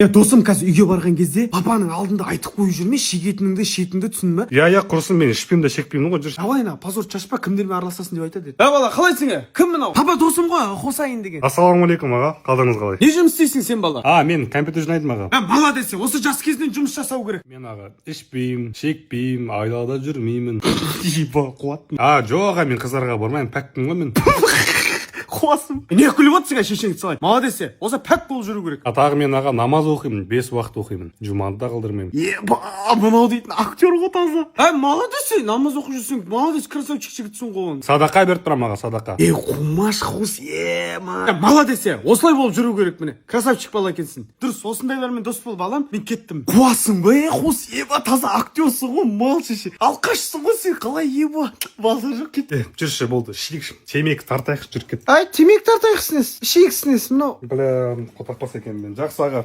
Досым қазір үйге барған кезде папаның алдында айтып қойып жүрме, шегетініңді шетіңді түсінме. Я құрсын, мен ішпеймін да шекпеймін ғой, жүрші. Давай на, позор шашпа, кімдермен араласасың деп айтады. Бала, қалайсың? Кім мынау? Папа досым ғой, Хосайын деген. Ассалаумағалейкум аға, қалдыңыз қалай? Не жұмыс істейсің сен бала? Мен компьютер жинайтын аға. Бала десе, осы жас кезінен жұмыс жасау керек. Мен аға, ішпеймін, шекпеймін, айлада жүрмеймін. Қуат. Жоқ аға, мен қыздарға бармаймын, пәкпін ғой мен. Қуасым. Не күліп отырсың шешеңді салай? Мала десе, осы пәк болып жүру керек. Тағы мен аға намаз оқимын, 5 уақыт оқимын. Жұманы да қылдырмаймын. Мынау дейтін актер ғой таза. Мала десе, намаз оқып жүрсің, мала десе, красавчик жігітсің ғой. Садақа беріп тұрам аға, садақа. Қумаш қос, мала десе, осылай болып жүру керек міне. Красавчик бала екенсің. Дұрыс, осындайлармен дос болып алам, мен кеттім. Қуасың ба, қос, таза актерсың ғой, мал шеше. Алқашсың ғой сен, қалай базар жоқ кет. Жүрші болды, шейікші, темекі тартайықшы, жүріп кет. Темек тартайықсынес, ішейіксінес, мынау. Қотақпас екен мен, жақсы аға.